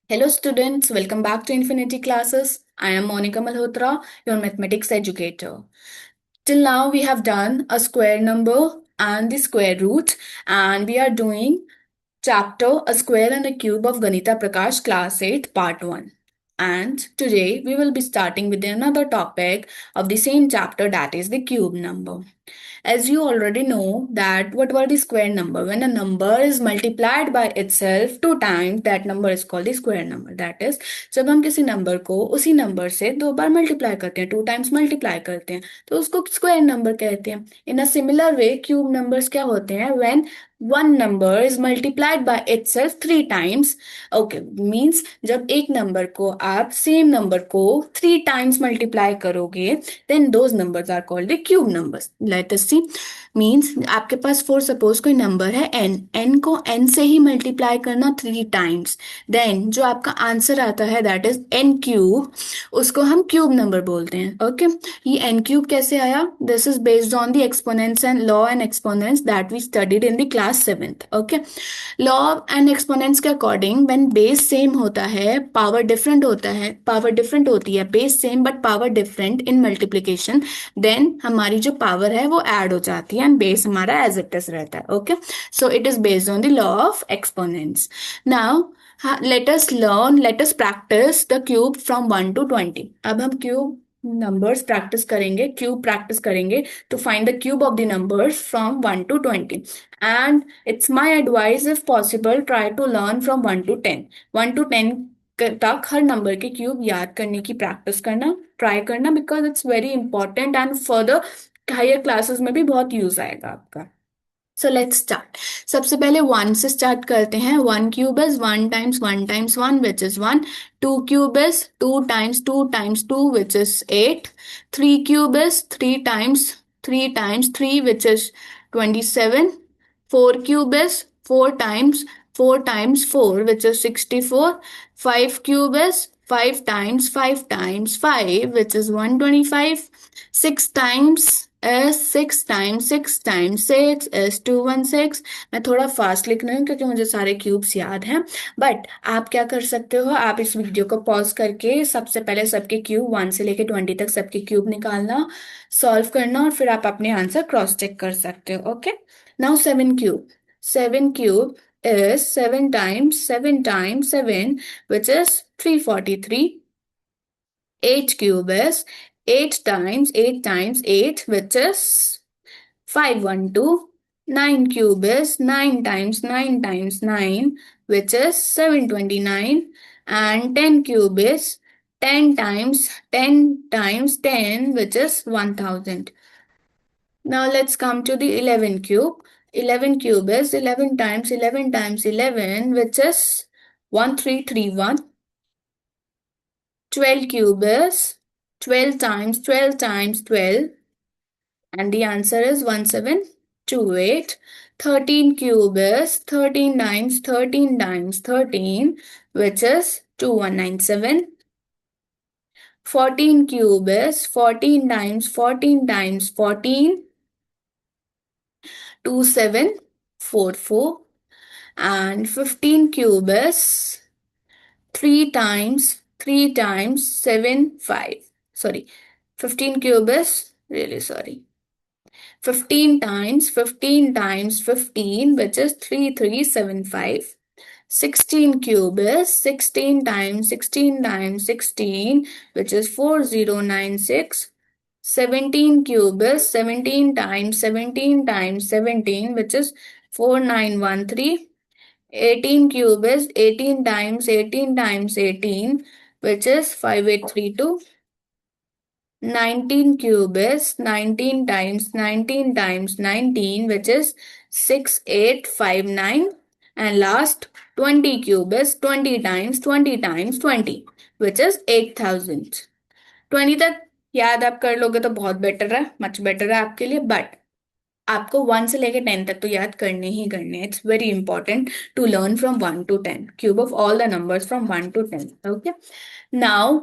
Hello students, welcome back to Infinity Classes. I am Monica Malhotra, your mathematics educator. Till now we have done a square number and the square root, and we are doing chapter A Square and a Cube of Ganita Prakash Class 8 Part 1. And today we will be starting with another topic of the same chapter, that is the cube number. As you already know that what were the square number? When a number is multiplied by itself two times, that number is called the square number. That is, जब हम किसी number को उसी number से दो बार multiply करते हैं, two times multiply करते हैं, तो उसको स्क्वायर नंबर कहते हैं. In a similar way cube numbers क्या होते हैं? When one number is multiplied by itself three times. Okay, means जब एक नंबर को आप सेम नंबर को थ्री टाइम्स मल्टीप्लाई करोगे, then those numbers are called the cube numbers. Let us see. Means आपके पास फोर सपोज कोई number है N को एन से ही मल्टीप्लाई करना थ्री टाइम्स, देन जो आपका आंसर आता है दैट इज एन क्यूब, उसको हम क्यूब नंबर बोलते हैं. ओके, ये एन क्यूब कैसे आया? This is based on the exponents and law and exponents that we studied in the class 7th. Okay, law and exponents के अकॉर्डिंग व्हेन बेस सेम होता है, पावर डिफरेंट होता है, पावर डिफरेंट होती है, base same but power different in multiplication, then हमारी जो power है वो ऐड हो जाती है एंड बेस हमारा एज इट इज रहता है. Okay, so it is based on the law of exponents. Now let us practice the cube from 1 to 20. अब हम क्यूब नंबर्स प्रैक्टिस करेंगे, क्यूब प्रैक्टिस करेंगे to find the cube of the numbers from 1 to 20. And it's my advice, if possible try to learn from 1 to 10. 1 to 10 तक हर number के cube याद करने की practice करना, ट्राई करना, because it's very important and further higher classes में भी बहुत यूज आएगा आपका. So let's start. सबसे पहले वन से स्टार्ट करते हैं. One cube is one times one which is one. Two cube is two times two which is eight. Three cube is three times three which is 27. Four cube is four times four which is 64. Five cube is five times five which is 125. Six times six times six is 216. मैं थोड़ा fast लिख रही हूँ क्योंकि मुझे सारे cubes याद हैं, बट आप क्या कर सकते हो, आप इस वीडियो को पॉज करके सबसे पहले सबके क्यूब 1 से लेके 20 तक सबके क्यूब निकालना, सॉल्व करना, और फिर आप अपने आंसर क्रॉस चेक कर सकते हो. Okay, now seven cube is 7 times 7 which is 343. 8 cube is 8 times 8 which is 512. 9 cube is 9 times 9 which is 729. And 10 cube is 10 times 10 which is 1000. Now let's come to the 11 cube. 11 cube is 11 times 11 which is 1331. 12 cube is 12 times 12, and the answer is 1728. 13 cube is 13 times 13, which is 2197. 14 cube is 14 times 14, 2744. And 15 cube is 3 times 7 5. Sorry, 15 cube is really sorry. 15 times 15, which is 3375. 16 cube is 16 times 16, which is 4096. 17 cube is 17 times 17, which is 4913. 18 cube is 18 times 18, which is 5832. 19 cube is 19 times 19, which is 6859. And last 20 cube is 20 times 20, which is 8000. 20 तक याद आप कर लोगे तो बहुत better है, much better है आपके लिए, बट आपको 1 से लेके 10 तक तो याद करने ही करने. It's very important to learn from 1 to 10 cube of all the numbers from 1 to 10. Okay, now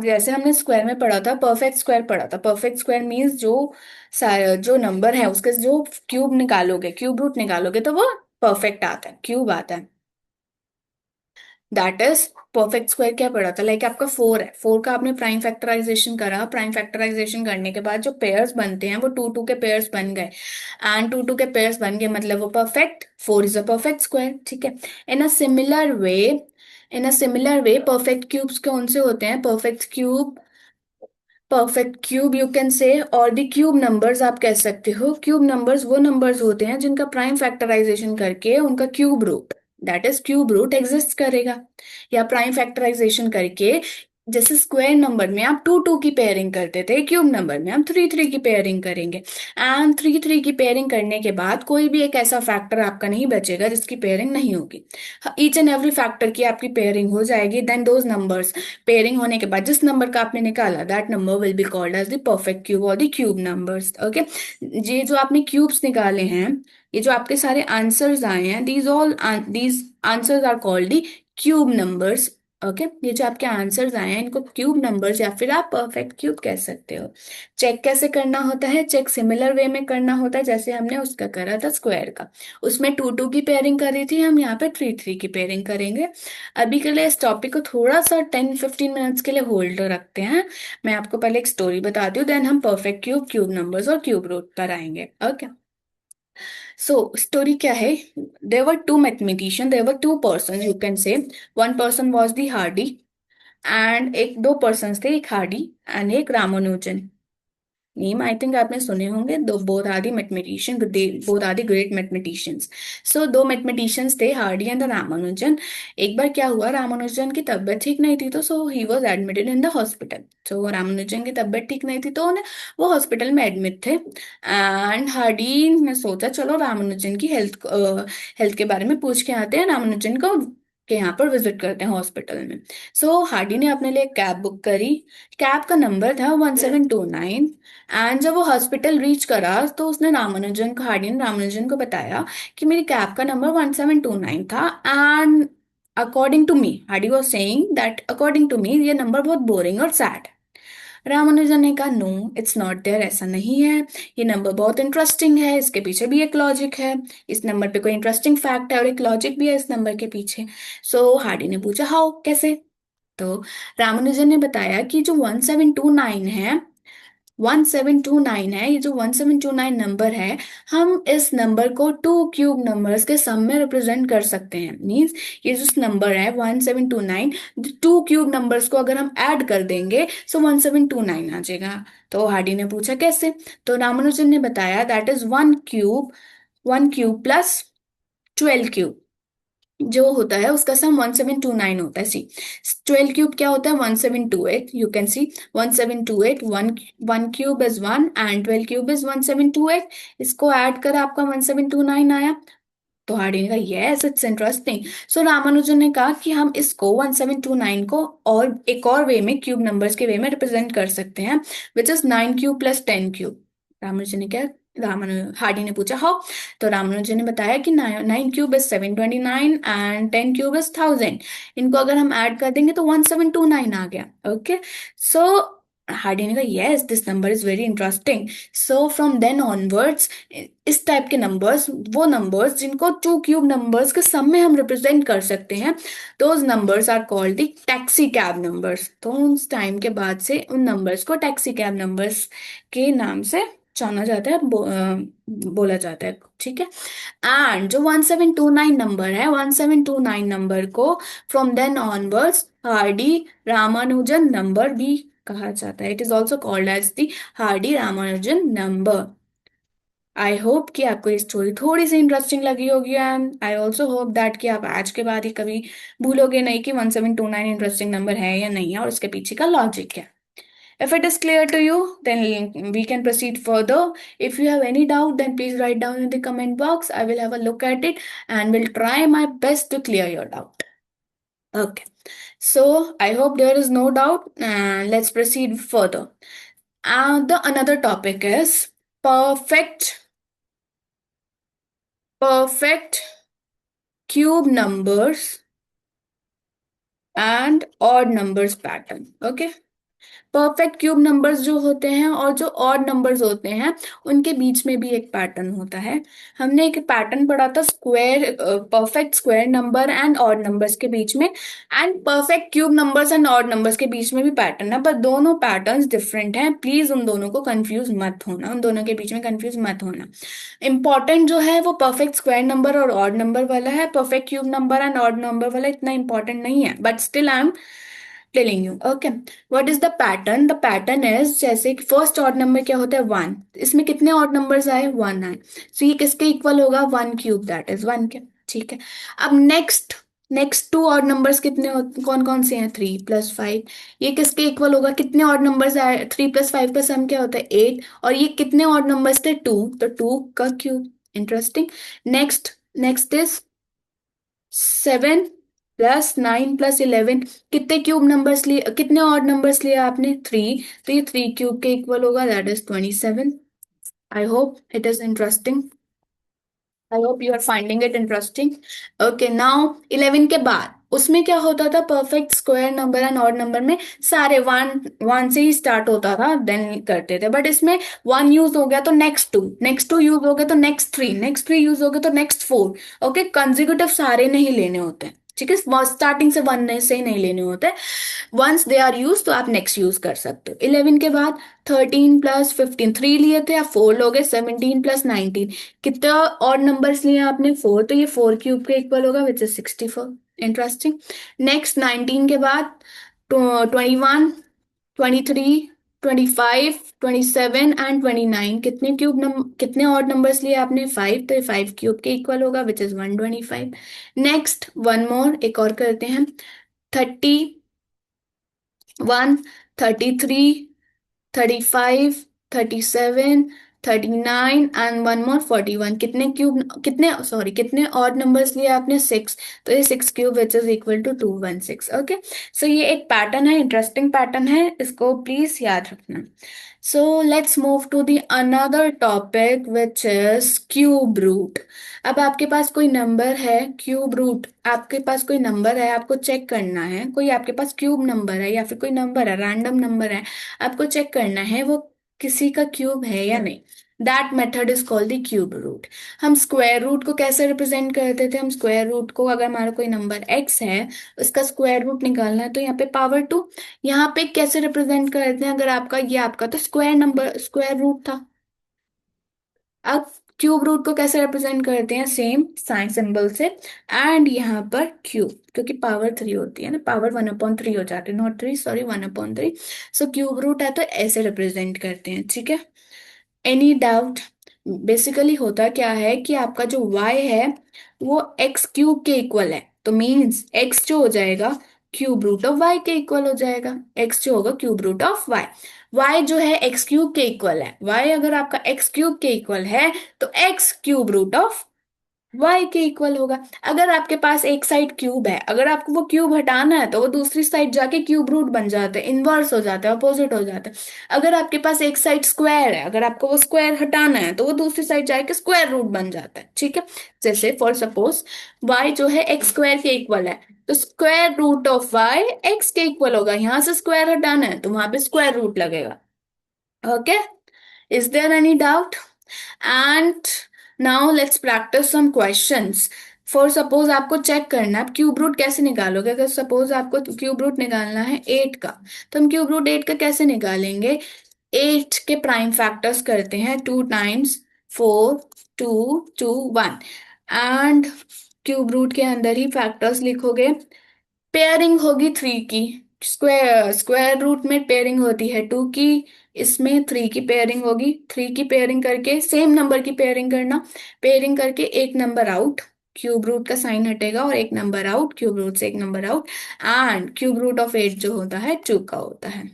जैसे हमने स्क्वायर में पढ़ा था, परफेक्ट स्क्वायर पढ़ा था. परफेक्ट स्क्वायर मीन्स जो नंबर है उसके जो क्यूब निकालोगे, क्यूब रूट निकालोगे तो वो परफेक्ट आता है, क्यूब आता है. दैट इज परफेक्ट स्क्वायर क्या पढ़ा था, लाइक आपका 4 है, 4 का आपने प्राइम फैक्टराइजेशन करा, प्राइम फैक्टराइजेशन करने के बाद जो पेयर्स बनते हैं वो 2 2 के पेयर्स बन गए, एंड 2 2 के पेयर्स बन गए मतलब वो perfect, 4 is a perfect square, ठीक है। In a similar way, in a similar way perfect cubes कौन से होते हैं, परफेक्ट क्यूब यू कैन से, और द क्यूब नंबर्स आप कह सकते हो। क्यूब नंबर्स वो नंबर्स होते हैं जिनका प्राइम फैक्टराइजेशन करके उनका cube root, that is cube root exist करेगा, या प्राइम फैक्टराइजेशन करके, जैसे स्क्वायर नंबर में आप 2 2 की पेयरिंग करते थे, क्यूब नंबर में हम 3 3 की पेयरिंग करेंगे, एंड 3 3 की पेयरिंग करने के बाद कोई भी एक ऐसा फैक्टर आपका नहीं बचेगा जिसकी पेयरिंग नहीं होगी, ईच एंड एवरी फैक्टर की आपकी पेयरिंग हो जाएगी, देन दोज नंबर्स, पेयरिंग होने के बाद जिस नंबर का आपने निकाला that number will be called as the perfect cube और द क्यूब नंबर्स, ओके। ये जो आपने क्यूब्स निकाले हैं, ये जो आपके सारे आंसर्स आए हैं, these answers are called the cube numbers, okay. ये जो आपके आंसर्स आए हैं इनको क्यूब नंबर्स या फिर आप परफेक्ट क्यूब कह सकते हो। चेक कैसे करना होता है, चेक सिमिलर वे में करना होता है जैसे हमने उसका करा था स्क्वायर का, उसमें 2 2 की पेयरिंग करी थी, हम यहाँ पे 3 3 की पेयरिंग करेंगे। अभी के लिए इस टॉपिक को थोड़ा सा 10 15 मिनट्स के लिए होल्ड रखते हैं, मैं आपको पहले एक स्टोरी बताती हूँ, देन हम परफेक्ट क्यूब, क्यूब नंबर्स और क्यूब रूट पर आएंगे, ओके। सो स्टोरी क्या है, there were two person you can say, one person was the Hardy, and एक दो पर्सन थे, एक हार्डी एंड एक रामानुजन। नेम आई थिंक आपने सुने होंगे, दो both are the mathematician, both are the great mathematicians. So दो मैथमेटिशियंस थे, हार्डी एंड रामानुजन। एक बार क्या हुआ, रामानुजन की तबीयत ठीक नहीं थी, तो so he was admitted in the hospital. So Ramanujan की तबीयत ठीक नहीं थी तो उन्हें, वो हॉस्पिटल में एडमिट थे, एंड हार्डी ने सोचा चलो रामानुजन की हेल्थ के बारे में पूछ के आते हैं, रामानुजन को के यहाँ पर विजिट करते हैं हॉस्पिटल में। सो हार्डी ने अपने लिए कैब बुक करी, कैब का नंबर था 1729, एंड जब वो हॉस्पिटल रीच करा तो उसने रामानुजन को, हार्डी ने रामानुजन को बताया कि मेरी कैब का नंबर 1729 था, and according to me, Hardy was saying that according to me ये नंबर बहुत बोरिंग और सैड। रामानुजन ने कहा नो इट्स नॉट देयर, ऐसा नहीं है, ये नंबर बहुत इंटरेस्टिंग है, इसके पीछे भी एक लॉजिक है, इस नंबर पे कोई इंटरेस्टिंग फैक्ट है और एक लॉजिक भी है इस नंबर के पीछे। सो हार्डी ने पूछा हाउ, कैसे। तो रामानुजन ने बताया कि जो 1729 है, 1729 है, ये जो 1729 नंबर है, हम इस नंबर को टू क्यूब नंबर्स के सम में रिप्रेजेंट कर सकते हैं, मींस ये जो नंबर है 1729, टू क्यूब नंबर्स को अगर हम ऐड कर देंगे सो 1729 आ जाएगा। तो हार्डी ने पूछा कैसे, तो रामानुजन ने बताया that is 1 cube, 1 cube plus 12 cube जो होता है उसका सम 1729 होता है। सी 12 क्यूब क्या होता है, 1728, you can see 1728, one cube is 1 and 12 cube is 1728, इसको ऐड कर आपका 1729 आया। तो हार्डी ने कहा यस इट्स इंटरेस्टिंग। सो रामानुजन ने कहा कि हम इसको 1729 को और एक और वे में, क्यूब नंबर्स के वे में रिप्रेजेंट कर सकते हैं, which is 9 cube plus 10 cube. Ramanujan ने क्या, हार्डी ने पूछा हाउ, तो रामानुजन ने बताया कि 9 cube is 729 and 10 cube is 1000, इनको अगर हम ऐड कर देंगे तो 1729 आ गया, ओके। सो हार्डी ने कहा yes this number is very interesting. So from then onwards, इस टाइप के नंबर्स, वो नंबर्स जिनको टू क्यूब नंबर्स के सम में हम रिप्रेजेंट कर सकते हैं, those numbers are called the taxi cab numbers. तो उस टाइम के बाद से उन नंबर्स को टैक्सी कैब नंबर्स के नाम से जाना जाता है, बोला जाता है, ठीक है। एंड जो 1729 नंबर है, 1729 नंबर को from then onwards Hardy Ramanujan number भी कहा जाता है, it is also called as the Hardy Ramanujan number. I hope कि आपको ये स्टोरी थोड़ी सी इंटरेस्टिंग लगी होगी, and I also hope that कि आप आज के बाद ही कभी भूलोगे नहीं कि 1729 इंटरेस्टिंग नंबर है या नहीं है और उसके पीछे का लॉजिक क्या है। If it is clear to you, then we can proceed further. If you have any doubt, then please write down in the comment box. I will have a look at it and will try my best to clear your doubt. Okay. So I hope there is no doubt. Let's proceed further. The another topic is perfect perfect cube numbers and odd numbers pattern. Okay. Perfect cube numbers जो होते हैं और जो odd numbers होते हैं उनके बीच में भी एक पैटर्न होता है। हमने एक पैटर्न पढ़ा था square, perfect square number and odd numbers के बीच में, and perfect cube numbers and odd numbers के बीच में भी पैटर्न है, पर दोनों पैटर्न्स डिफरेंट हैं। प्लीज उन दोनों को कंफ्यूज मत होना, उन दोनों के बीच में कंफ्यूज मत होना। इंपॉर्टेंट जो है वो परफेक्ट स्क्वायर नंबर और ऑड नंबर वाला है, perfect cube number and odd number वाला इतना इंपॉर्टेंट नहीं है, but still I am telling you. Okay, what is the pattern? The pattern is, जैसे कि फर्स्ट ऑड नंबर क्या होता है, वन। इसमें कितने ऑड नंबर्स आए, वन आए, सो ये किसके इक्वल होगा, one cube, that is one के। ठीक है। अब next, next two odd numbers कितने कौन कौन से हैं, थ्री प्लस फाइव। ये किसके इक्वल होगा, कितने ऑड नंबर्स आए, थ्री प्लस फाइव का सम क्या होता है, एट, और ये कितने ऑड नंबर्स थे, टू, तो टू का cube. Interesting. Next, next is seven plus nine plus eleven. कितने क्यूब नंबर्स लिए, कितने ऑड नंबर्स लिए आपने, थ्री, तो ये थ्री क्यूब के इक्वल होगा, that is 27। I hope it is interesting. I hope you are finding it interesting. Okay, now 11 के बाद उसमें क्या होता था, perfect square number and odd number में सारे वन, वन से ही स्टार्ट होता था, देन करते थे, बट इसमें वन यूज हो गया तो next two, next two use हो गया तो next three, next three use हो गया तो नेक्स्ट फोर। ओके, कंजिक्यूटिव सारे नहीं लेने होते हैं, ठीक है, स्टार्टिंग से वन से ही नहीं लेने होते। वंस दे आर यूज तो आप नेक्स्ट यूज कर सकते हो। 11 के बाद 13 प्लस 15, थ्री लिए थे, आप फोर लोगे, 17 प्लस 19, कितना और नंबर्स लिए आपने, फोर, तो ये फोर क्यूब के इक्वल होगा, विच इज 64। इंटरेस्टिंग। नेक्स्ट 19 के बाद 21, 23, 25, 27 एंड 29, कितने और नंबर्स लिए आपने, फाइव, तो ये फाइव क्यूब के इक्वल होगा, which is 125। Next one more, एक और करते हैं, 31, 33, 35, 37, 39 एंड वन मोर 41। कितने क्यूब, कितने, सॉरी, कितने ऑड नंबर्स लिए आपने, सिक्स, तो ये six cube which is equal to 216। Okay, so ये एक पैटर्न है, इंटरेस्टिंग पैटर्न है, इसको प्लीज याद रखना। So let's move to the another topic which is cube root. अब आपके पास कोई नंबर है, क्यूब रूट, आपके पास कोई नंबर है, आपको चेक करना है, कोई आपके पास क्यूब नंबर है या फिर कोई नंबर है, रैंडम नंबर है, आपको चेक करना है वो किसी का क्यूब है या नहीं। That method is called the cube root. हम स्क्वायर रूट को कैसे रिप्रेजेंट करते थे, हम स्क्वायर रूट को, अगर हमारा कोई नंबर x है, उसका स्क्वायर रूट निकालना है, तो यहाँ पे पावर टू। यहाँ पे कैसे रिप्रेजेंट करते हैं, अगर आपका, ये आपका तो स्क्वायर नंबर, स्क्वायर रूट था। अब क्यूब रूट को कैसे रिप्रेजेंट करते हैं, सेम साइन सिंबल से, एंड यहाँ पर क्यूब, क्योंकि पावर थ्री होती है ना, पावर 1/3 हो जाती है, not three, sorry, 1/3। So cube root है तो ऐसे रिप्रेजेंट करते हैं, ठीक है। Any doubt? बेसिकली होता क्या है कि आपका जो y है वो x क्यूब के इक्वल है, तो मीन्स x जो हो जाएगा क्यूब रूट ऑफ y के इक्वल हो जाएगा, x जो होगा cube root of y। y जो है x क्यूब के इक्वल है, y अगर आपका x क्यूब के इक्वल है तो x cube root of y के इक्वल होगा। अगर आपके पास एक साइड क्यूब है, अगर आपको वो क्यूब हटाना है तो वो दूसरी साइड जाके क्यूब रूट बन जाता है, इनवर्स हो जाता है, अपोजिट हो जाता है। अगर आपके पास एक साइड स्क्वायर है, अगर आपको वो स्क्वायर हटाना है तो वो दूसरी साइड जाके स्क्वायर रूट बन जाता है, ठीक है। जैसे फॉर सपोज y जो है एक्स स्क्वायर के इक्वल है, तो square root of y x के इक्वल होगा, यहां से स्क्वायर हटाना है तो वहां पे स्क्वायर रूट लगेगा। Okay, is there any doubt? And now let's practice some questions. For suppose आपको चेक करना है, आप क्यूब रूट कैसे निकालोगे, अगर सपोज आपको क्यूब रूट निकालना है एट का, तो हम क्यूब रूट एट का कैसे निकालेंगे, एट के प्राइम फैक्टर्स करते हैं, two times four, two, two, one, and cube root के अंदर ही फैक्टर्स लिखोगे। पेयरिंग होगी थ्री की, स्क्वायर स्क्वायर रूट में पेयरिंग होती है टू की, इसमें थ्री की पेयरिंग होगी, थ्री की पेयरिंग करके सेम नंबर की पेयरिंग करना, पेयरिंग करके एक नंबर आउट, क्यूब रूट का साइन हटेगा और एक नंबर आउट, क्यूब रूट से एक number out, and cube root of eight जो होता है टू का होता है।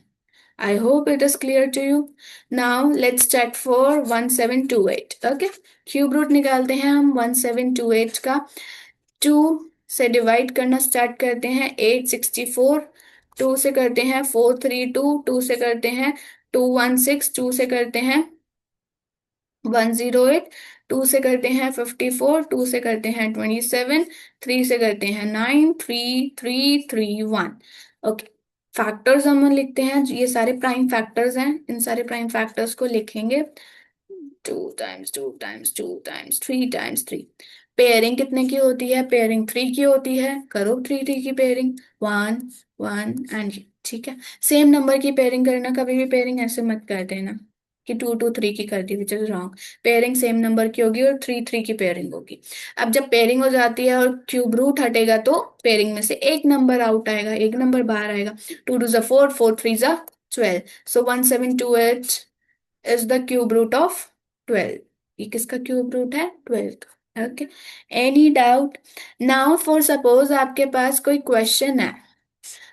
I hope it is clear to you. Now let's check for 1728। Okay, cube root निकालते हैं हम 1728 का। टू से डिवाइड करना स्टार्ट करते हैं, 864, टू से करते हैं 432, टू से करते हैं 216, टू से करते हैं 108, टू से करते हैं 54, टू से करते हैं 27, थ्री से करते हैं 9, 3, 3, 3, 1। ओके, फैक्टर्स हम लिखते हैं, ये सारे प्राइम फैक्टर्स हैं, इन सारे प्राइम फैक्टर्स को लिखेंगे। 2 times 2 times 2 times 3 times 3। Pairing कितने की होती है? पेयरिंग 3 की होती है। करो 3 3 की पेयरिंग, 1 1 एंड, ठीक है। सेम नंबर की पेयरिंग करना, कभी भी पेयरिंग ऐसे मत कर देना कि 2 2 3 की कर दी, which is wrong. Pairing same number की होगी और 3 3 की पेयरिंग होगी। अब जब पेयरिंग हो जाती है और क्यूब रूट हटेगा तो पेयरिंग में से एक नंबर आउट आएगा, एक नंबर बाहर आएगा। 2 2 4, 4 3 12। So 1728 is the cube root of 12। ये किसका क्यूब रूट है? 12 का। Okay, any doubt? Now for suppose आपके पास कोई क्वेश्चन है,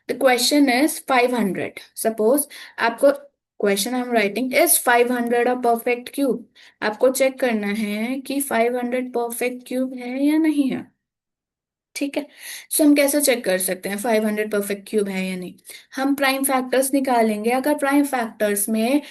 द क्वेश्चन इज 500। सपोज आपको question I am writing, is 500 a perfect cube? आपको चेक करना है कि 500 परफेक्ट क्यूब है या नहीं है। ठीक है, सो हम कैसे चेक कर सकते हैं 500 परफेक्ट क्यूब है या नहीं? हम प्राइम फैक्टर्स निकालेंगे। अगर प्राइम फैक्टर्स में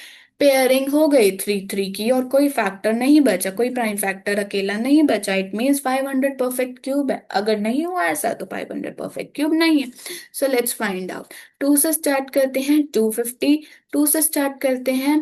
पेयरिंग हो गई 3 3 की और कोई फैक्टर नहीं बचा, कोई प्राइम फैक्टर अकेला नहीं बचा, इट मीन्स 500 परफेक्ट क्यूब है। अगर नहीं हुआ ऐसा तो 500 परफेक्ट क्यूब नहीं है। So let's find out. 2 से स्टार्ट करते हैं 250, 2 से स्टार्ट करते हैं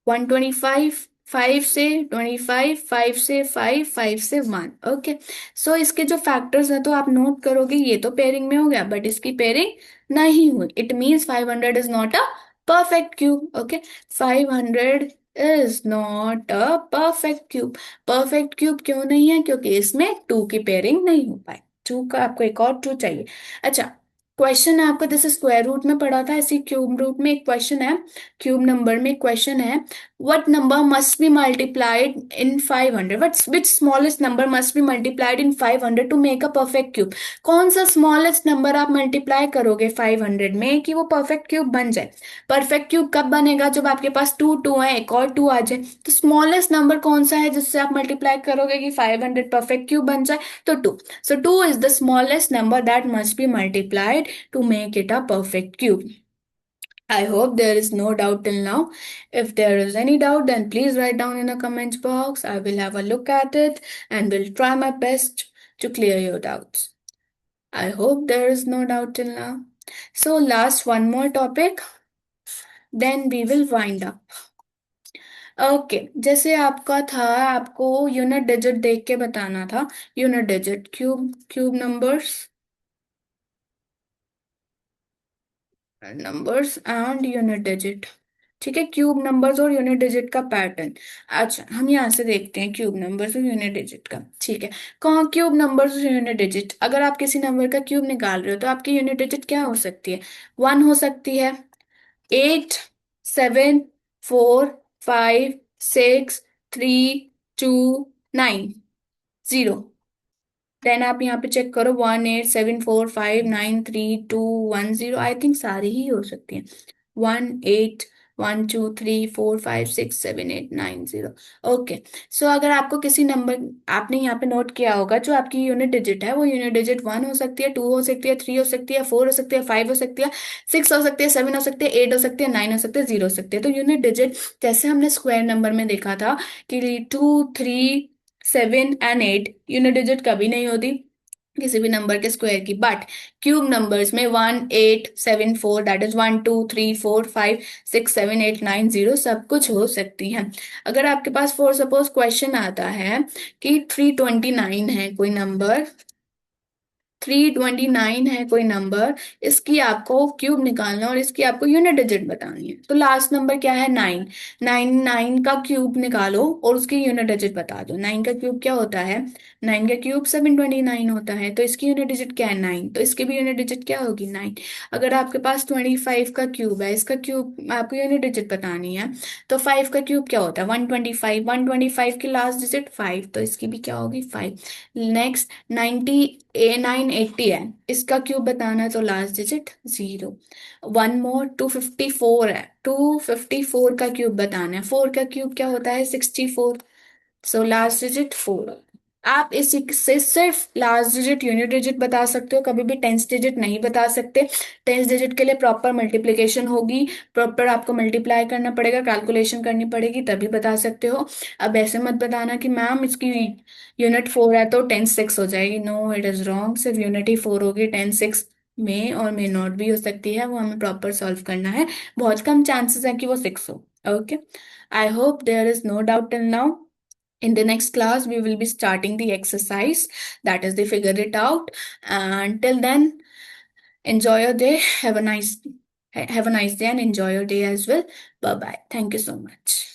125, 5 से 25, 5 से 5, 5 से 1। ओके, सो इसके जो फैक्टर्स हैं तो आप नोट करोगे, ये तो पेयरिंग में हो गया बट इसकी पेयरिंग नहीं हुई। It means 500 is not a perfect cube. Okay, 500 is not a perfect cube. Perfect cube क्यों नहीं है? क्योंकि इसमें 2 की पेयरिंग नहीं हो पाई। 2 का आपको एक और 2 चाहिए। अच्छा, क्वेश्चन है आपको, जैसे स्क्वायर रूट में पढ़ा था ऐसे क्यूब रूट में एक क्वेश्चन है, क्यूब नंबर में क्वेश्चन है, what number must be multiplied in 500? Which smallest number must be multiplied in 500 to make a perfect cube? कौन सा स्मॉलेस्ट नंबर आप मल्टीप्लाई करोगे 500 में कि वो परफेक्ट क्यूब बन जाए? परफेक्ट क्यूब कब बनेगा? जब आपके पास 2 2 है, एक और 2 आ जाए। तो स्मॉलेस्ट नंबर कौन सा है जिससे आप मल्टीप्लाई करोगे कि 500 परफेक्ट क्यूब बन जाए? तो 2। So 2 is the smallest number that must be multiplied to make it a perfect cube. I hope there is no doubt till now. If there is any doubt, then please write down in the comments box. I will have a look at it and will try my best to clear your doubts. I hope there is no doubt till now. So, last one more topic, then we will wind up. Okay, जैसे आपका था, आपको unit digit देख के बताना था। Unit digit, cube cube numbers, numbers and unit digit. ठीक है, क्यूब नंबर्स और यूनिट डिजिट का पैटर्न। अच्छा, हम यहाँ से देखते हैं क्यूब नंबर्स और यूनिट डिजिट का। ठीक है, कौन क्यूब नंबर्स और यूनिट डिजिट? अगर आप किसी नंबर का क्यूब निकाल रहे हो तो आपकी यूनिट डिजिट क्या हो सकती है? 1 हो सकती है, 8, 7 4 5 6 3 2 9 0। देन आप यहाँ पे चेक करो, 1 8 7 4 5 9 3 2 1 0। आई थिंक सारी ही हो सकती हैं। 1 8 1 2 3 4 5 6 7 8 9 0। ओके, सो अगर आपको किसी नंबर, आपने यहाँ पे नोट किया होगा, जो आपकी यूनिट डिजिट है वो यूनिट डिजिट 1 हो सकती है, 2 हो सकती है, 3 हो सकती है, 4 हो सकती है, 5 हो सकती है, 6 हो सकती है, 7 हो सकती है, 8 हो सकती है, 9 हो सकती है, 0 हो सकती है। तो यूनिट डिजिट जैसे हमने स्क्वायर नंबर में देखा था कि 2 3 7 एंड 8 यूनिट डिजिट कभी नहीं होती किसी भी नंबर के स्क्वायर की। बट क्यूब नंबर्स में 1 8 7 4, दैट इज 1 2 3 4 5 6 7 8 9 0 सब कुछ हो सकती है। अगर आपके पास फॉर सपोज क्वेश्चन आता है कि 329 है कोई नंबर, 329 है कोई नंबर, इसकी आपको क्यूब निकालना और इसकी आपको यूनिट डिजिट बतानी है, तो लास्ट नंबर क्या है? 9। 9 का क्यूब निकालो और उसकी यूनिट डिजिट बता दो। 9 का क्यूब क्या होता है? 9 का क्यूब 729 होता है, तो इसकी यूनिट डिजिट क्या है? 9। तो इसकी भी यूनिट डिजिट क्या होगी? 9। अगर आपके पास 25 का क्यूब है, इसका क्यूब आपको यूनिट डिजिट बतानी है, तो 5 का क्यूब क्या होता है? 125। 125 की लास्ट डिजिट 5, तो इसकी भी क्या होगी? 5। नेक्स्ट 980 है, इसका क्यूब बताना है तो लास्ट डिजिट 0। वन मोर 254 है, 254 का क्यूब बताना है, 4 का क्यूब क्या होता है? 64। So last digit 4। आप इसी से सिर्फ लास्ट डिजिट यूनिट डिजिट बता सकते हो, कभी भी टेंस डिजिट नहीं बता सकते। टेंस डिजिट के लिए प्रॉपर मल्टीप्लिकेशन होगी, प्रॉपर आपको मल्टीप्लाई करना पड़ेगा, कैलकुलेशन करनी पड़ेगी, तभी बता सकते हो। अब ऐसे मत बताना कि मैम इसकी यूनिट 4 है तो टेंस 6 हो जाएगी। नो, इट इज रॉन्ग, सिर्फ यूनिट ही 4 होगी, टेंस 6 मे और मे नॉट भी हो सकती है, वो हमें प्रॉपर सॉल्व करना है। बहुत कम चांसेस है कि वो 6 हो। Okay, I hope there is no doubt till now. In the next class, we will be starting the exercise, that is the figure it out. And till then, enjoy your day. Have a nice day and enjoy your day as well. Bye bye. Thank you so much.